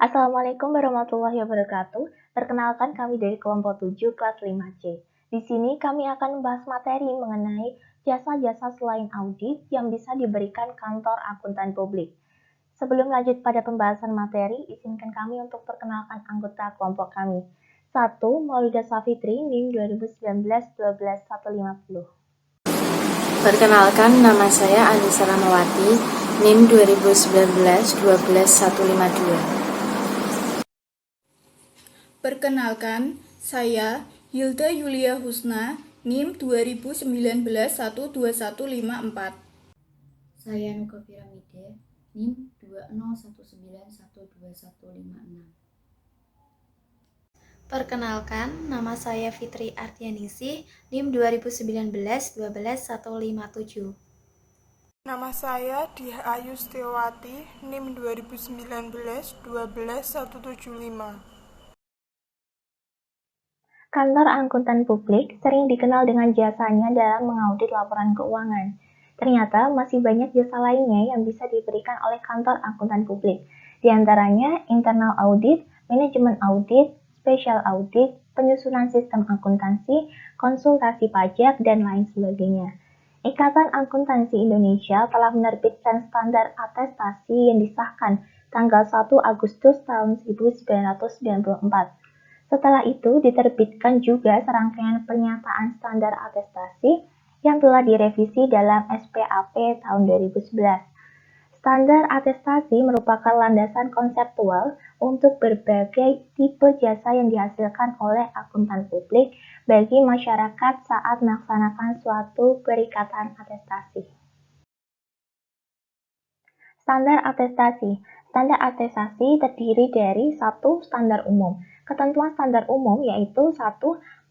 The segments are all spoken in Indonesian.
Assalamualaikum warahmatullahi wabarakatuh. Perkenalkan kami dari kelompok 7 kelas 5C. Di sini kami akan membahas materi mengenai jasa-jasa selain audit yang bisa diberikan kantor akuntan publik. Sebelum lanjut pada pembahasan materi, izinkan kami untuk perkenalkan anggota kelompok kami. 1. Maulida Safitri, NIM 2019-12150. Perkenalkan, nama saya Anissa Ramawati, NIM 2019-12152. Perkenalkan, saya Hilda Yulia Husna, NIM 2019-12154. Saya Nuka Piramide, NIM 2019122156. Perkenalkan, nama saya Fitri Artianisi, NIM 2019-12157. Nama saya Diah Ayu Setiawati, NIM 2019-12175. Kantor akuntan publik sering dikenal dengan jasanya dalam mengaudit laporan keuangan. Ternyata masih banyak jasa lainnya yang bisa diberikan oleh kantor akuntan publik. Di antaranya internal audit, manajemen audit, special audit, penyusunan sistem akuntansi, konsultasi pajak, dan lain sebagainya. Ikatan Akuntansi Indonesia telah menerbitkan standar atestasi yang disahkan tanggal 1 Agustus tahun 1994. Setelah itu diterbitkan juga serangkaian pernyataan standar atestasi yang telah direvisi dalam SPAP tahun 2011. Standar atestasi merupakan landasan konseptual untuk berbagai tipe jasa yang dihasilkan oleh akuntan publik bagi masyarakat saat melaksanakan suatu perikatan atestasi. Standar atestasi. Standar atestasi terdiri dari 1. Standar umum. Ketentuan standar umum yaitu 1.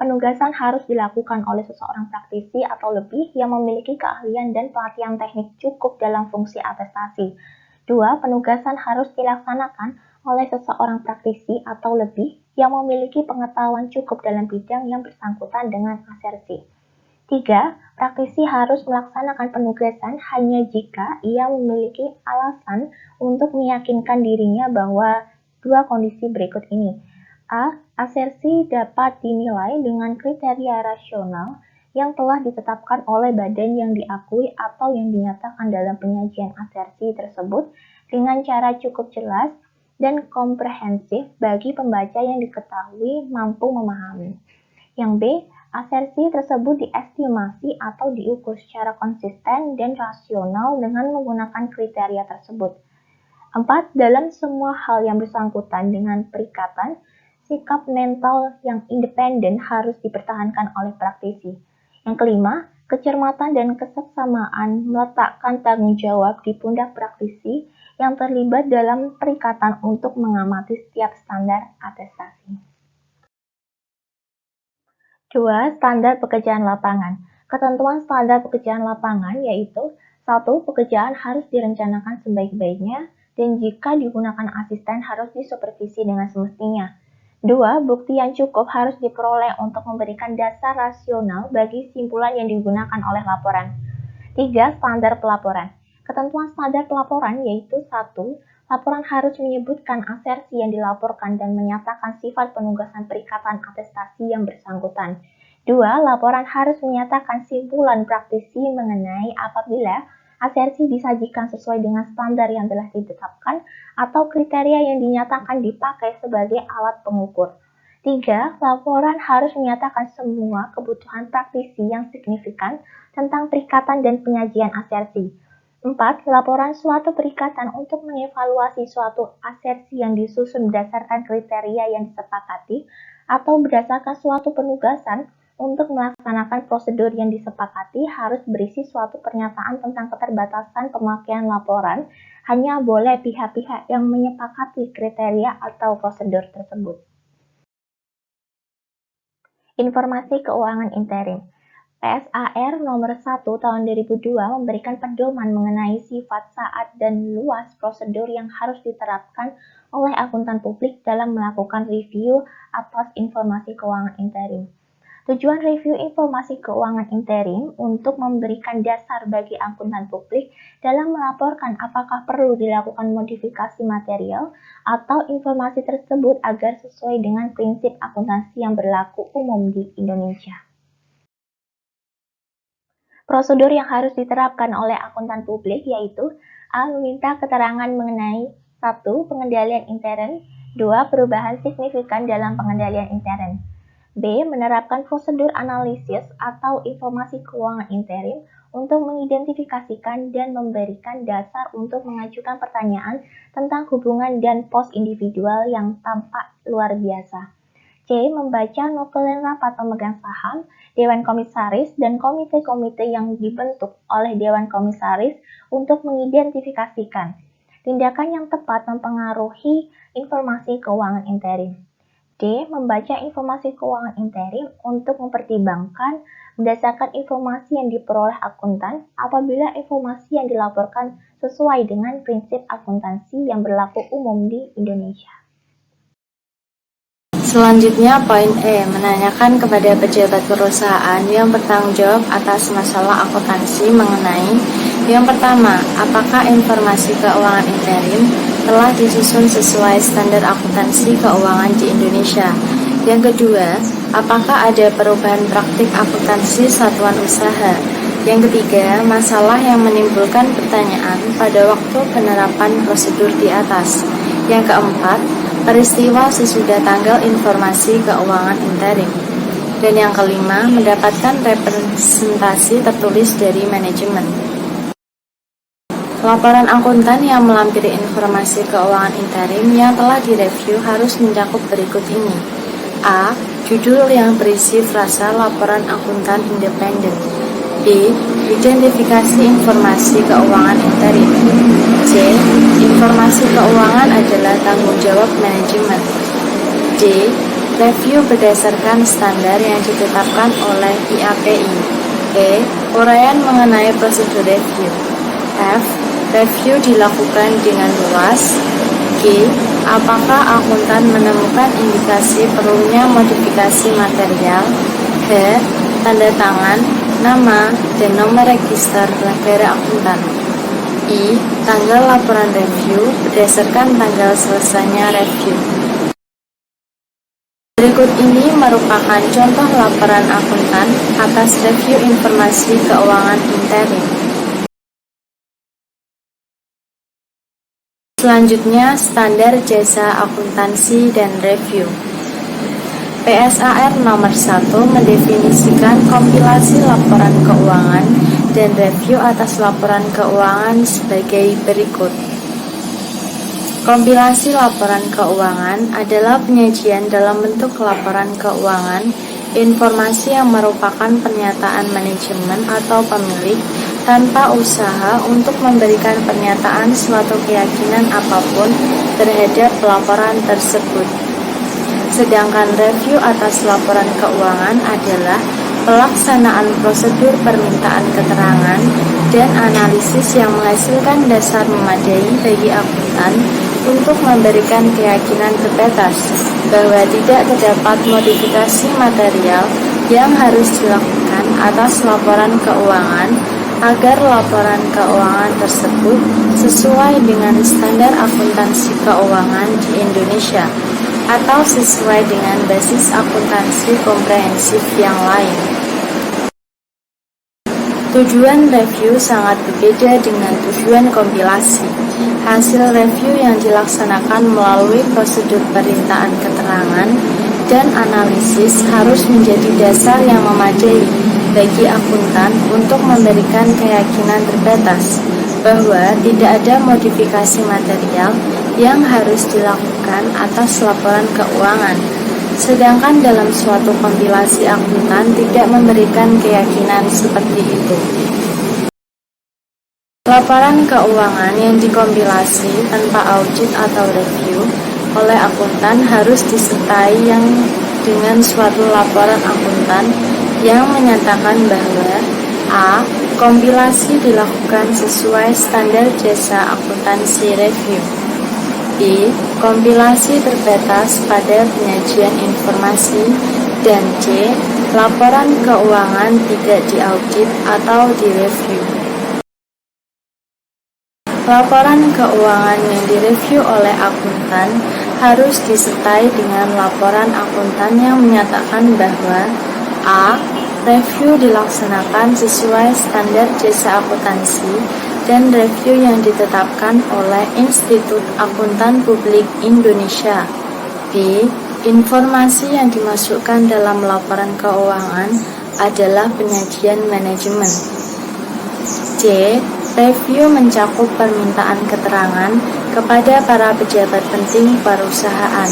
Penugasan harus dilakukan oleh seseorang praktisi atau lebih yang memiliki keahlian dan pelatihan teknik cukup dalam fungsi atestasi. 2. Penugasan harus dilaksanakan oleh seseorang praktisi atau lebih yang memiliki pengetahuan cukup dalam bidang yang bersangkutan dengan asersi. 3. Praktisi harus melaksanakan penugasan hanya jika ia memiliki alasan untuk meyakinkan dirinya bahwa dua kondisi berikut ini. A. Asersi dapat dinilai dengan kriteria rasional yang telah ditetapkan oleh badan yang diakui atau yang dinyatakan dalam penyajian asersi tersebut dengan cara cukup jelas dan komprehensif bagi pembaca yang diketahui mampu memahami. Yang B. Asersi tersebut diestimasi atau diukur secara konsisten dan rasional dengan menggunakan kriteria tersebut. 4. Dalam semua hal yang bersangkutan dengan perikatan, sikap mental yang independen harus dipertahankan oleh praktisi. Yang kelima, kecermatan dan keseksamaan meletakkan tanggung jawab di pundak praktisi yang terlibat dalam perikatan untuk mengamati setiap standar atestasi. 2. Standar pekerjaan lapangan. Ketentuan standar pekerjaan lapangan yaitu 1. Pekerjaan harus direncanakan sebaik-baiknya dan jika digunakan asisten harus disupervisi dengan semestinya. 2. Bukti yang cukup harus diperoleh untuk memberikan dasar rasional bagi simpulan yang digunakan oleh laporan. 3. Standar pelaporan. Ketentuan standar pelaporan yaitu 1. Laporan harus menyebutkan asersi yang dilaporkan dan menyatakan sifat penugasan perikatan atestasi yang bersangkutan. 2. Laporan harus menyatakan simpulan praktisi mengenai apabila asersi disajikan sesuai dengan standar yang telah ditetapkan atau kriteria yang dinyatakan dipakai sebagai alat pengukur. 3. Laporan harus menyatakan semua kebutuhan praktisi yang signifikan tentang perikatan dan penyajian asersi. 4. Laporan suatu perikatan untuk mengevaluasi suatu asersi yang disusun berdasarkan kriteria yang disepakati atau berdasarkan suatu penugasan untuk melaksanakan prosedur yang disepakati harus berisi suatu pernyataan tentang keterbatasan pemakaian laporan, hanya boleh pihak-pihak yang menyepakati kriteria atau prosedur tersebut. Informasi keuangan interim. PSAR nomor 1 tahun 2002 memberikan pedoman mengenai sifat, saat, dan luas prosedur yang harus diterapkan oleh akuntan publik dalam melakukan review atas informasi keuangan interim. Tujuan review informasi keuangan interim untuk memberikan dasar bagi akuntan publik dalam melaporkan apakah perlu dilakukan modifikasi material atau informasi tersebut agar sesuai dengan prinsip akuntansi yang berlaku umum di Indonesia. Prosedur yang harus diterapkan oleh akuntan publik yaitu A. Meminta keterangan mengenai 1. Pengendalian intern, 2. Perubahan signifikan dalam pengendalian intern. B. Menerapkan prosedur analisis atau informasi keuangan interim untuk mengidentifikasikan dan memberikan dasar untuk mengajukan pertanyaan tentang hubungan dan pos individual yang tampak luar biasa. C. Membaca notulen rapat pemegang saham, Dewan Komisaris, dan komite-komite yang dibentuk oleh Dewan Komisaris untuk mengidentifikasikan tindakan yang tepat mempengaruhi informasi keuangan interim. D. Membaca informasi keuangan interim untuk mempertimbangkan berdasarkan informasi yang diperoleh akuntan apabila informasi yang dilaporkan sesuai dengan prinsip akuntansi yang berlaku umum di Indonesia. Selanjutnya, poin E, menanyakan kepada pejabat perusahaan yang bertanggung jawab atas masalah akuntansi mengenai yang pertama, apakah informasi keuangan interim telah disusun sesuai standar akuntansi keuangan di Indonesia? Yang kedua, apakah ada perubahan praktik akuntansi satuan usaha? Yang ketiga, masalah yang menimbulkan pertanyaan pada waktu penerapan prosedur di atas. Yang keempat, peristiwa sesudah tanggal informasi keuangan interim. Dan yang kelima, mendapatkan representasi tertulis dari manajemen. Laporan akuntan yang melampiri informasi keuangan interim yang telah direview harus mencakup berikut ini. A. Judul yang berisi frasa laporan akuntan independen. B. Identifikasi informasi keuangan interim. C. Informasi keuangan adalah tanggung jawab manajemen. D. Review berdasarkan standar yang ditetapkan oleh IAPI. E. Uraian mengenai prosedur review. F. Review dilakukan dengan luas. G. Apakah akuntan menemukan indikasi perlunya modifikasi material? H. Tanda tangan, nama, dan nomor register negara akuntan. I. Tanggal laporan review berdasarkan tanggal selesainya review. Berikut ini merupakan contoh laporan akuntan atas review informasi keuangan interim. Selanjutnya, standar jasa akuntansi dan review. PSAR nomor 1 mendefinisikan kompilasi laporan keuangan dan review atas laporan keuangan sebagai berikut. Kompilasi laporan keuangan adalah penyajian dalam bentuk laporan keuangan, informasi yang merupakan pernyataan manajemen atau pemilik tanpa usaha untuk memberikan pernyataan suatu keyakinan apapun terhadap laporan tersebut. Sedangkan review atas laporan keuangan adalah pelaksanaan prosedur permintaan keterangan dan analisis yang menghasilkan dasar memadai bagi akuntan untuk memberikan keyakinan terbatas bahwa tidak terdapat modifikasi material yang harus dilakukan atas laporan keuangan agar laporan keuangan tersebut sesuai dengan standar akuntansi keuangan di Indonesia atau sesuai dengan basis akuntansi komprehensif yang lain. Tujuan review sangat berbeda dengan tujuan kompilasi. Hasil review yang dilaksanakan melalui prosedur perintahan keterangan dan analisis harus menjadi dasar yang memadai bagi akuntan untuk memberikan keyakinan terbatas bahwa tidak ada modifikasi material yang harus dilakukan atas laporan keuangan. Sedangkan dalam suatu kompilasi akuntan tidak memberikan keyakinan seperti itu. Laporan keuangan yang dikompilasi tanpa audit atau review oleh akuntan harus disertai dengan suatu laporan akuntan yang menyatakan bahwa A. Kompilasi dilakukan sesuai standar jasa akuntansi review. B. Kompilasi terbatas pada penyajian informasi. Dan C. laporan keuangan tidak diaudit atau direview. Laporan keuangan yang direview oleh akuntan harus disertai dengan laporan akuntan yang menyatakan bahwa a. Review dilaksanakan sesuai standar jasa akuntansi dan review yang ditetapkan oleh Institut Akuntan Publik Indonesia. B. Informasi yang dimasukkan dalam laporan keuangan adalah penyajian manajemen. C. Review mencakup permintaan keterangan kepada para pejabat penting perusahaan.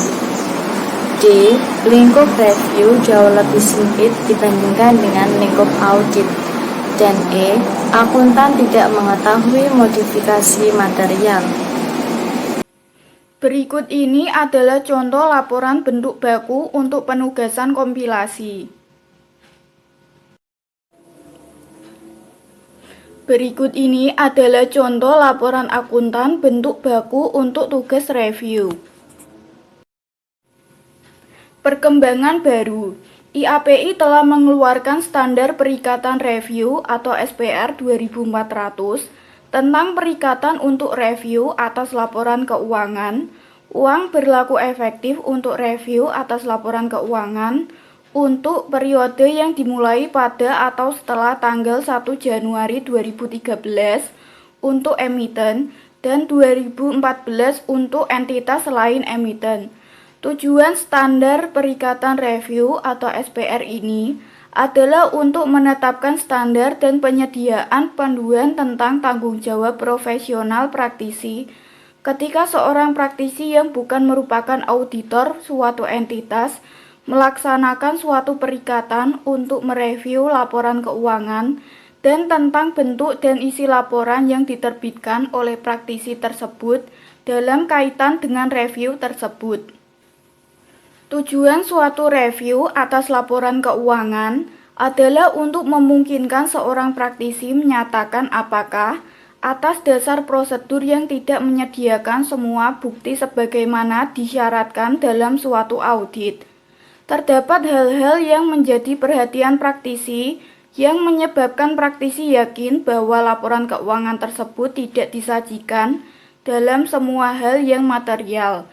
D. Lingkup review jauh lebih sempit dibandingkan dengan lingkup audit. Dan E. Akuntan tidak mengetahui modifikasi material. Berikut ini adalah contoh laporan bentuk baku untuk penugasan kompilasi. Berikut ini adalah contoh laporan akuntan bentuk baku untuk tugas review. Perkembangan baru, IAPI telah mengeluarkan standar perikatan review atau SPR 2400 tentang perikatan untuk review atas laporan keuangan, uang berlaku efektif untuk review atas laporan keuangan untuk periode yang dimulai pada atau setelah tanggal 1 Januari 2013 untuk emiten dan 2014 untuk entitas selain emiten. Tujuan standar perikatan review atau SPR ini adalah untuk menetapkan standar dan penyediaan panduan tentang tanggung jawab profesional praktisi ketika seorang praktisi yang bukan merupakan auditor suatu entitas melaksanakan suatu perikatan untuk mereview laporan keuangan dan tentang bentuk dan isi laporan yang diterbitkan oleh praktisi tersebut dalam kaitan dengan review tersebut. Tujuan suatu review atas laporan keuangan adalah untuk memungkinkan seorang praktisi menyatakan apakah atas dasar prosedur yang tidak menyediakan semua bukti sebagaimana disyaratkan dalam suatu audit, terdapat hal-hal yang menjadi perhatian praktisi yang menyebabkan praktisi yakin bahwa laporan keuangan tersebut tidak disajikan dalam semua hal yang material,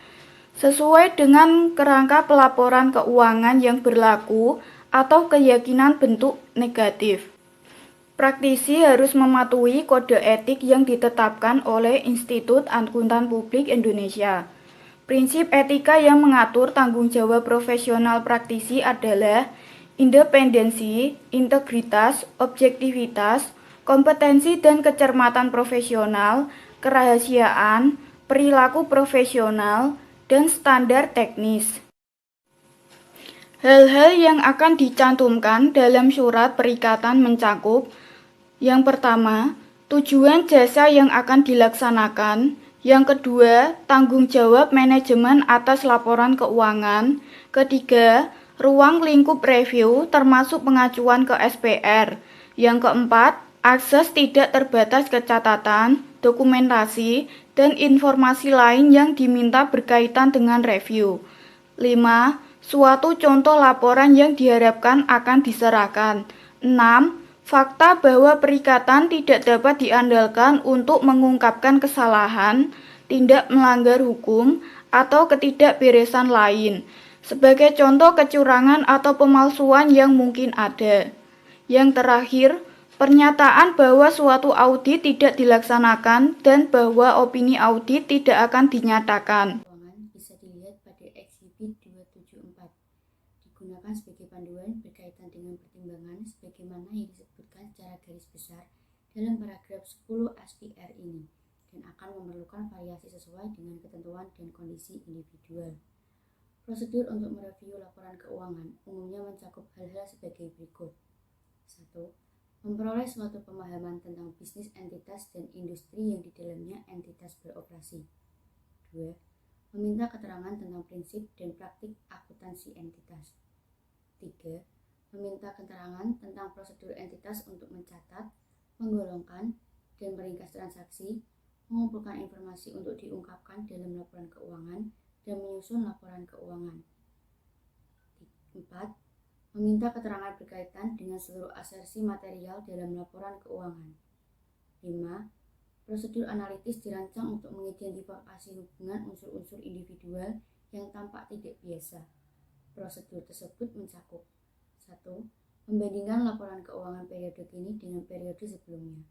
sesuai dengan kerangka pelaporan keuangan yang berlaku atau keyakinan bentuk negatif. Praktisi harus mematuhi kode etik yang ditetapkan oleh Institut Akuntan Publik Indonesia. Prinsip etika yang mengatur tanggung jawab profesional praktisi adalah independensi, integritas, objektivitas, kompetensi dan kecermatan profesional, kerahasiaan, perilaku profesional, dan standar teknis. Hal-hal yang akan dicantumkan dalam surat perikatan mencakup: yang pertama, tujuan jasa yang akan dilaksanakan; yang kedua, tanggung jawab manajemen atas laporan keuangan; ketiga, ruang lingkup review termasuk pengajuan ke SPR; yang keempat, akses tidak terbatas ke catatan, dokumentasi, dan informasi lain yang diminta berkaitan dengan review. 5. Suatu contoh laporan yang diharapkan akan diserahkan. 6. Fakta bahwa perikatan tidak dapat diandalkan untuk mengungkapkan kesalahan, tindak melanggar hukum, atau ketidakberesan lain, sebagai contoh kecurangan atau pemalsuan yang mungkin ada. Yang terakhir, pernyataan bahwa suatu audit tidak dilaksanakan dan bahwa opini audit tidak akan dinyatakan. Keuangan bisa dilihat pada eksibit 274. Digunakan sebagai panduan berkaitan dengan pertimbangan sebagaimana yang disebutkan secara garis besar dalam paragraf 10 SPR ini dan akan memerlukan variasi sesuai dengan ketentuan dan kondisi individual. Prosedur untuk mereview laporan keuangan umumnya mencakup hal-hal sebagai berikut. 1. Memperoleh suatu pemahaman tentang bisnis entitas dan industri yang di dalamnya entitas beroperasi. 2. Meminta keterangan tentang prinsip dan praktik akuntansi entitas. 3. Meminta keterangan tentang prosedur entitas untuk mencatat, menggolongkan, dan meringkas transaksi, mengumpulkan informasi untuk diungkapkan dalam laporan keuangan, dan menyusun laporan keuangan. 4. meminta keterangan berkaitan dengan seluruh asersi material dalam laporan keuangan. 5. Prosedur analitis dirancang untuk mengidentifikasi hubungan unsur-unsur individual yang tampak tidak biasa. Prosedur tersebut mencakup 1. Membandingkan laporan keuangan periode kini dengan periode sebelumnya.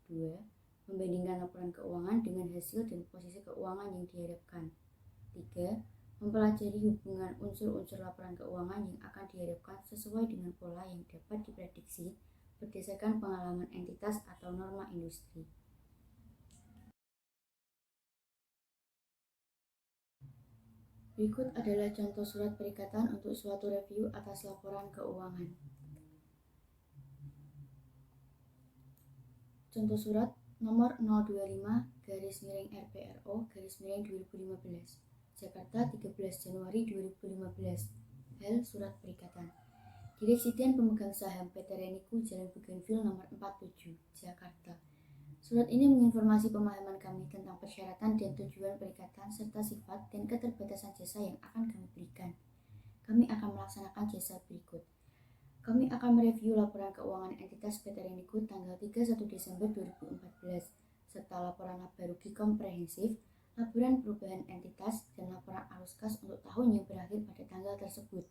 2. Membandingkan laporan keuangan dengan hasil dan posisi keuangan yang diharapkan. 3. Mempelajari hubungan unsur-unsur laporan keuangan yang akan diharapkan sesuai dengan pola yang dapat diprediksi berdasarkan pengalaman entitas atau norma industri. Berikut adalah contoh surat perikatan untuk suatu review atas laporan keuangan. Contoh surat nomor 025/RPRO/2015, Jakarta 13 Januari 2015. Hal surat perikatan. Direksi dan Pemegang Saham PT Reniku Jalan Bougainville nomor 47, Jakarta. Surat ini menginformasi pemahaman kami tentang persyaratan dan tujuan perikatan serta sifat dan keterbatasan jasa yang akan kami berikan. Kami akan melaksanakan jasa berikut. Kami akan mereview laporan keuangan entitas PT Reniku tanggal 31 Desember 2014, serta laporan laba rugi komprehensif, laporan perubahan entitas, dan laporan arus kas untuk tahun yang berakhir pada tanggal tersebut.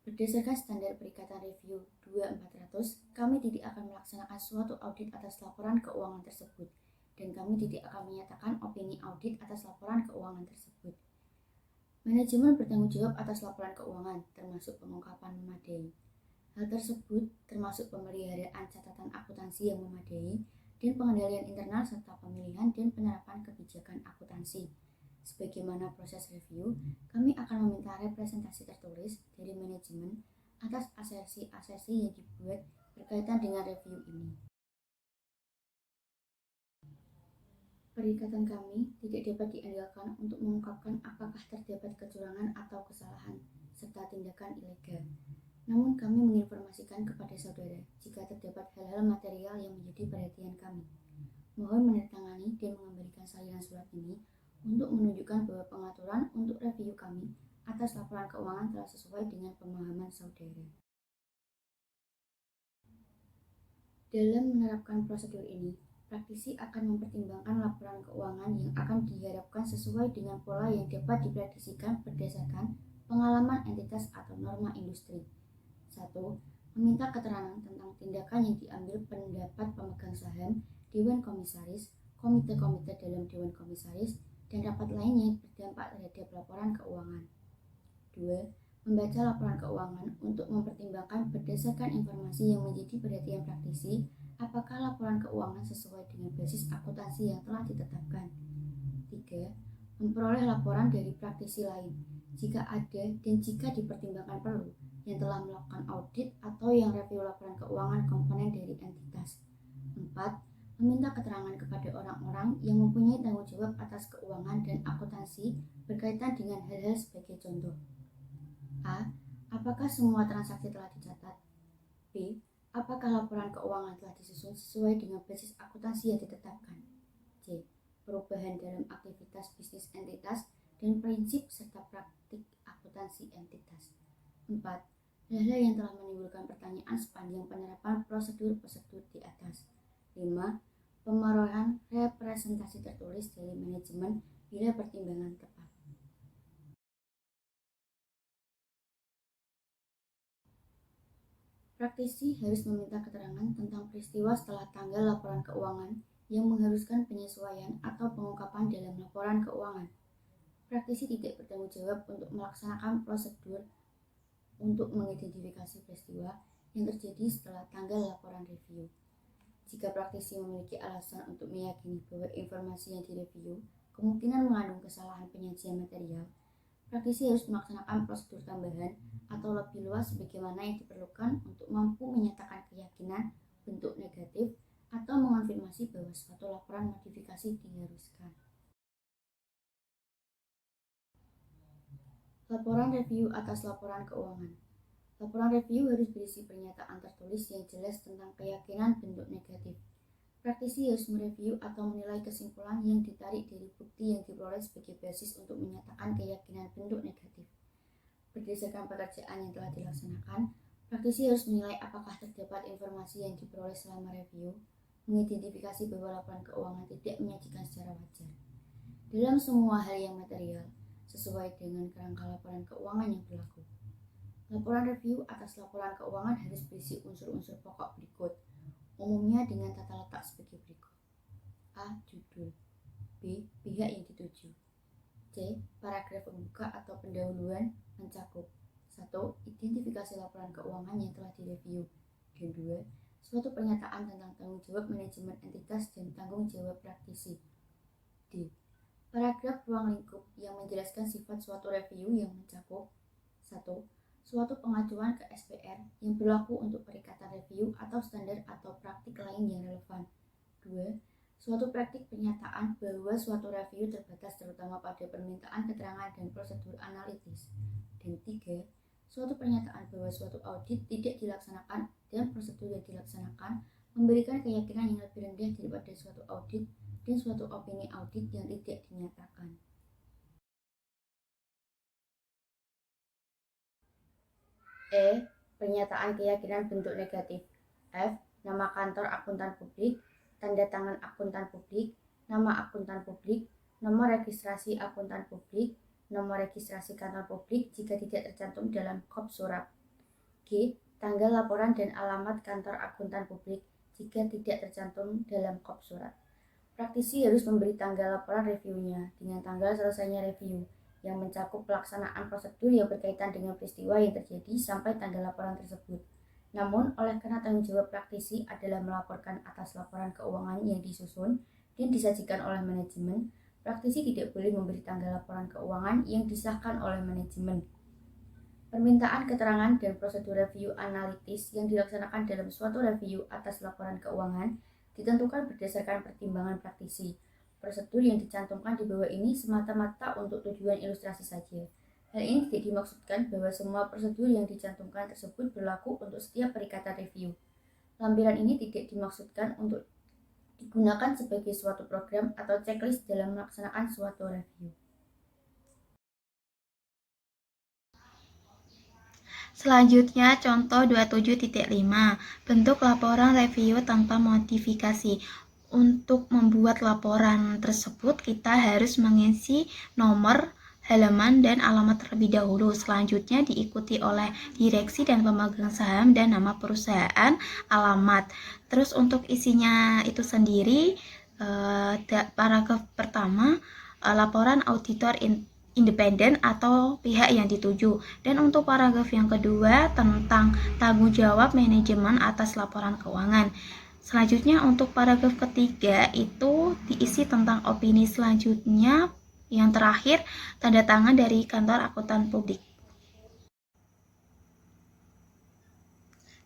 Berdasarkan standar perikatan review 2400, kami tidak akan melaksanakan suatu audit atas laporan keuangan tersebut, dan kami tidak akan menyatakan opini audit atas laporan keuangan tersebut. Manajemen bertanggung jawab atas laporan keuangan, termasuk pengungkapan memadai. Hal tersebut termasuk pemeliharaan catatan akuntansi yang memadai, dan pengendalian internal serta pemilihan dan penerapan kebijakan akuntansi. Sebagaimana proses review, kami akan meminta representasi tertulis dari manajemen atas asersi-asersi yang dibuat berkaitan dengan review ini. Perikatan kami tidak dapat diandalkan untuk mengungkapkan apakah terdapat kecurangan atau kesalahan, serta tindakan ilegal. Namun kami menginformasikan kepada saudara jika terdapat hal-hal material yang menjadi perhatian kami. Mohon menandatangani dan mengembalikan salinan surat ini untuk menunjukkan bahwa pengaturan untuk review kami atas laporan keuangan telah sesuai dengan pemahaman saudara. Dalam menerapkan prosedur ini, praktisi akan mempertimbangkan laporan keuangan yang akan diharapkan sesuai dengan pola yang dapat diprediksikan berdasarkan pengalaman entitas atau norma industri. 1. Meminta keterangan tentang tindakan yang diambil pendapat pemegang saham, dewan komisaris, komite-komite dalam dewan komisaris, dan rapat lainnya yang berdampak terhadap laporan keuangan. 2. Membaca laporan keuangan untuk mempertimbangkan berdasarkan informasi yang menjadi perhatian praktisi apakah laporan keuangan sesuai dengan basis akuntansi yang telah ditetapkan. 3. Memperoleh laporan dari praktisi lain jika ada dan jika dipertimbangkan perlu yang telah melakukan audit atau yang review laporan keuangan komponen dari entitas. 4. Meminta keterangan kepada orang-orang yang mempunyai tanggung jawab atas keuangan dan akuntansi berkaitan dengan hal-hal sebagai contoh. A. Apakah semua transaksi telah dicatat? B. Apakah laporan keuangan telah disusun sesuai dengan basis akuntansi yang ditetapkan? C. Perubahan dalam aktivitas bisnis entitas dan prinsip serta praktik akuntansi entitas. 4. Hal-hal yang telah menimbulkan pertanyaan sepanjang penerapan prosedur-prosedur di atas. 5. Pemerolehan representasi tertulis dari manajemen bila pertimbangan tepat. Praktisi harus meminta keterangan tentang peristiwa setelah tanggal laporan keuangan yang mengharuskan penyesuaian atau pengungkapan dalam laporan keuangan. Praktisi tidak bertanggung jawab untuk melaksanakan prosedur untuk mengidentifikasi peristiwa yang terjadi setelah tanggal laporan review. Jika praktisi memiliki alasan untuk meyakini bahwa informasi yang direview kemungkinan mengandung kesalahan penyajian material, praktisi harus melaksanakan prosedur tambahan atau lebih luas sebagaimana yang diperlukan untuk mampu menyatakan keyakinan bentuk negatif atau mengonfirmasi bahwa suatu laporan modifikasi diharuskan. Laporan review atas laporan keuangan. Laporan review harus berisi pernyataan tertulis yang jelas tentang keyakinan bentuk negatif. Praktisi harus mereview atau menilai kesimpulan yang ditarik dari bukti yang diperoleh sebagai basis untuk menyatakan keyakinan bentuk negatif. berdasarkan pekerjaan yang telah dilaksanakan, praktisi harus menilai apakah terdapat informasi yang diperoleh selama review, mengidentifikasi bahwa laporan keuangan tidak menyajikan secara wajar. Dalam semua hal yang material, sesuai dengan kerangka laporan keuangan yang berlaku. Laporan review atas laporan keuangan harus berisi unsur-unsur pokok berikut, umumnya dengan tata letak sebagai berikut. A. Judul. B. Pihak yang dituju. C. Paragraf pembuka atau pendahuluan mencakup 1. Identifikasi laporan keuangan yang telah direview, dan 2. Suatu pernyataan tentang tanggung jawab manajemen entitas dan tanggung jawab praktisi. D. Paragraf ruang lingkup yang menjelaskan sifat suatu review yang mencakup 1. Suatu pengajuan ke SPR yang berlaku untuk perikatan review atau standar atau praktik lain yang relevan. 2. Suatu praktik pernyataan bahwa suatu review terbatas terutama pada permintaan keterangan dan prosedur analitis. Dan 3. Suatu pernyataan bahwa suatu audit tidak dilaksanakan dan prosedur yang dilaksanakan memberikan keyakinan yang lebih rendah daripada suatu audit dan suatu opini audit yang tidak dinyatakan. E. Pernyataan keyakinan bentuk negatif. F. Nama kantor akuntan publik, tanda tangan akuntan publik, nama akuntan publik, nomor registrasi akuntan publik, nomor registrasi kantor publik jika tidak tercantum dalam kop surat. G. Tanggal laporan dan alamat kantor akuntan publik jika tidak tercantum dalam kop surat. Praktisi harus memberi tanggal laporan reviewnya dengan tanggal selesainya review, yang mencakup pelaksanaan prosedur yang berkaitan dengan peristiwa yang terjadi sampai tanggal laporan tersebut. Namun, oleh karena tanggung jawab praktisi adalah melaporkan atas laporan keuangan yang disusun dan disajikan oleh manajemen, praktisi tidak boleh memberi tanggal laporan keuangan yang disahkan oleh manajemen. Permintaan keterangan dan prosedur review analitis yang dilaksanakan dalam suatu review atas laporan keuangan ditentukan berdasarkan pertimbangan praktisi. Prosedur yang dicantumkan di bawah ini semata-mata untuk tujuan ilustrasi saja. Hal ini tidak dimaksudkan bahwa semua prosedur yang dicantumkan tersebut berlaku untuk setiap perikatan review. Lampiran ini tidak dimaksudkan untuk digunakan sebagai suatu program atau checklist dalam melaksanakan suatu review. Selanjutnya, contoh 27.5, bentuk laporan review tanpa modifikasi. Untuk membuat laporan tersebut, kita harus mengisi nomor, halaman, dan alamat terlebih dahulu. Selanjutnya diikuti oleh direksi dan pemegang saham dan nama perusahaan, alamat. Terus untuk isinya itu sendiri, paragraf pertama, laporan auditor independen atau pihak yang dituju. Dan untuk paragraf yang kedua tentang tanggung jawab manajemen atas laporan keuangan. Selanjutnya untuk paragraf ketiga itu diisi tentang opini. Selanjutnya yang terakhir tanda tangan dari kantor akuntan publik.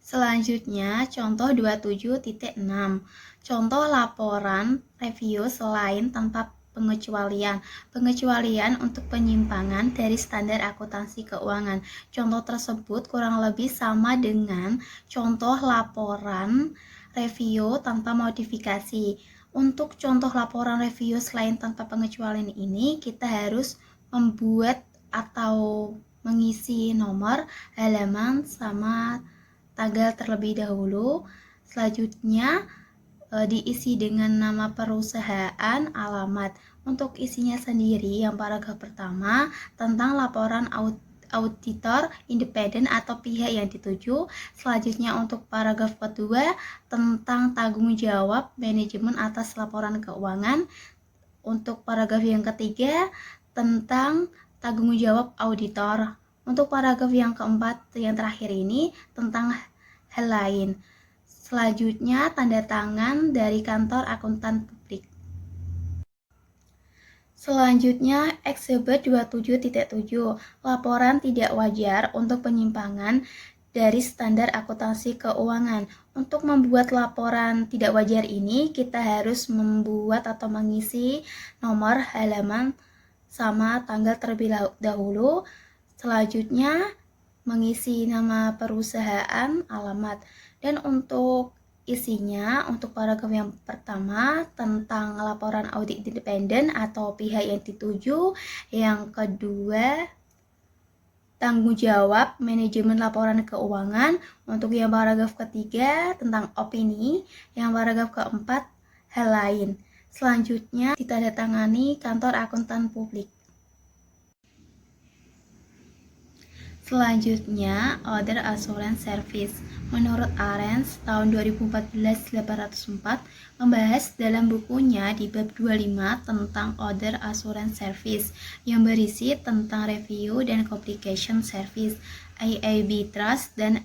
Selanjutnya contoh 27.6, contoh laporan review selain tanpa pengecualian. Pengecualian untuk penyimpangan dari standar akuntansi keuangan. Contoh tersebut kurang lebih sama dengan contoh laporan review tanpa modifikasi. Untuk contoh laporan review selain tanpa pengecualian ini, kita harus membuat atau mengisi nomor, halaman, sama tanggal terlebih dahulu. Selanjutnya diisi dengan nama perusahaan, alamat. Untuk isinya sendiri, yang paragraf pertama tentang laporan auditor independen atau pihak yang dituju. Selanjutnya untuk paragraf kedua tentang tanggung jawab manajemen atas laporan keuangan. Untuk paragraf yang ketiga tentang tanggung jawab auditor. Untuk paragraf yang keempat yang terakhir ini tentang hal lain. Selanjutnya tanda tangan dari kantor akuntan publik. Selanjutnya, Exhibit 27.7, laporan tidak wajar untuk penyimpangan dari standar akuntansi keuangan. Untuk membuat laporan tidak wajar ini, kita harus membuat atau mengisi nomor, halaman, sama tanggal terlebih dahulu. Selanjutnya, mengisi nama perusahaan, alamat. Dan untuk isinya, untuk paragraf yang pertama tentang laporan audit independen atau pihak yang dituju, yang kedua tanggung jawab manajemen laporan keuangan. Untuk yang paragraf ketiga tentang opini, yang paragraf keempat hal lain. Selanjutnya ditandatangani kantor akuntan publik. Selanjutnya, Other Assurance Service. Menurut Arens, tahun 2014-804 membahas dalam bukunya di bab 25 tentang Other Assurance Service yang berisi tentang review dan complication service, IAB Trust dan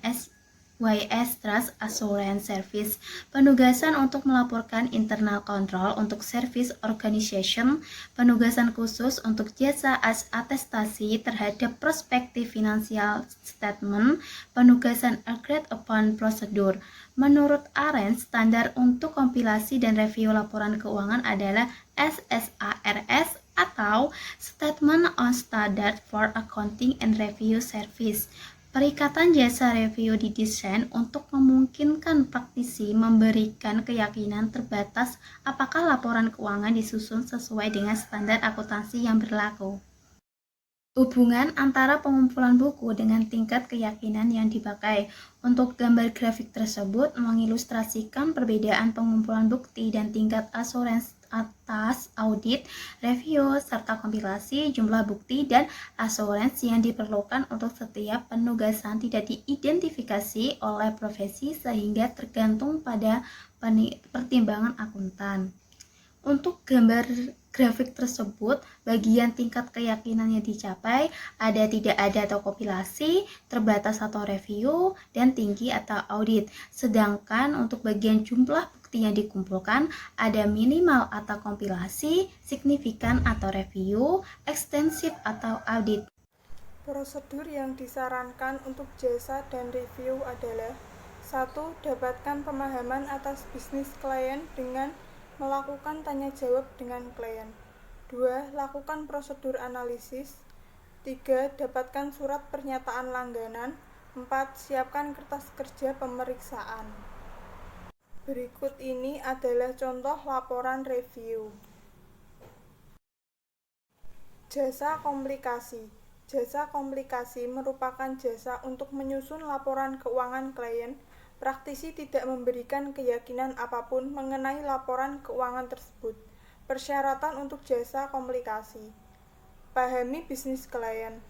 YS Trust Assurance Service. Penugasan untuk melaporkan internal control untuk service organization, penugasan khusus untuk jasa atestasi terhadap prospektif financial statement, penugasan agreed upon procedure. Menurut Arens, standar untuk kompilasi dan review laporan keuangan adalah SSARS atau Statement on Standard for Accounting and Review Service. Perikatan jasa review didesain untuk memungkinkan praktisi memberikan keyakinan terbatas apakah laporan keuangan disusun sesuai dengan standar akuntansi yang berlaku. Hubungan antara pengumpulan buku dengan tingkat keyakinan yang dipakai. Untuk gambar grafik tersebut mengilustrasikan perbedaan pengumpulan bukti dan tingkat asuransi atas audit, review, serta kompilasi, jumlah bukti, dan asuransi yang diperlukan untuk setiap penugasan tidak diidentifikasi oleh profesi sehingga tergantung pada pertimbangan akuntan. Untuk gambar grafik tersebut, bagian tingkat keyakinan yang dicapai ada tidak ada atau kompilasi, terbatas atau review, dan tinggi atau audit. Sedangkan untuk bagian jumlah bukti yang dikumpulkan ada minimal atau kompilasi, signifikan atau review, ekstensif atau audit. Prosedur yang disarankan untuk jasa dan review adalah 1. Dapatkan pemahaman atas bisnis klien dengan melakukan tanya jawab dengan klien. 2. Lakukan prosedur analisis. 3. Dapatkan surat pernyataan langganan. 4. Siapkan kertas kerja pemeriksaan. Berikut ini adalah contoh laporan review. Jasa komplikasi. Jasa komplikasi merupakan jasa untuk menyusun laporan keuangan klien. Praktisi tidak memberikan keyakinan apapun mengenai laporan keuangan tersebut. Persyaratan untuk jasa komplikasi. Pahami bisnis klien.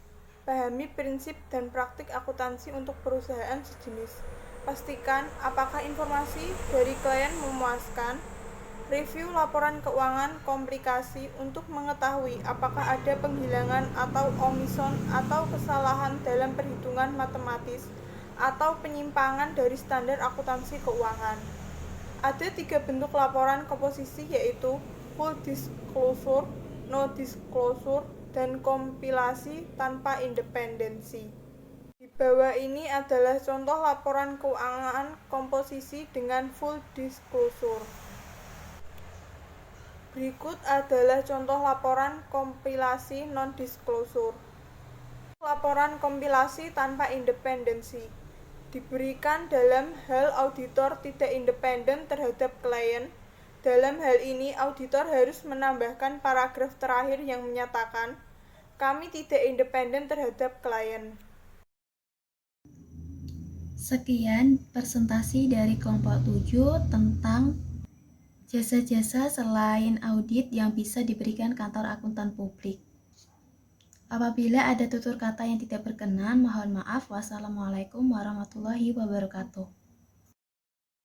Pahami prinsip dan praktik akuntansi untuk perusahaan sejenis. Pastikan apakah informasi dari klien memuaskan. Review laporan keuangan komplikasi untuk mengetahui apakah ada penghilangan atau omison atau kesalahan dalam perhitungan matematis atau penyimpangan dari standar akuntansi keuangan. Ada 3 bentuk laporan komposisi yaitu full disclosure, no disclosure, dan kompilasi tanpa independensi. Di bawah ini adalah contoh laporan keuangan komposisi dengan full disclosure. Berikut adalah contoh laporan kompilasi non-disclosure. Laporan kompilasi tanpa independensi diberikan dalam hal auditor tidak independen terhadap klien. Dalam hal ini, auditor harus menambahkan paragraf terakhir yang menyatakan, kami tidak independen terhadap klien. Sekian presentasi dari kelompok 7 tentang jasa-jasa selain audit yang bisa diberikan kantor akuntan publik. Apabila ada tutur kata yang tidak berkenan, mohon maaf. Wassalamualaikum warahmatullahi wabarakatuh.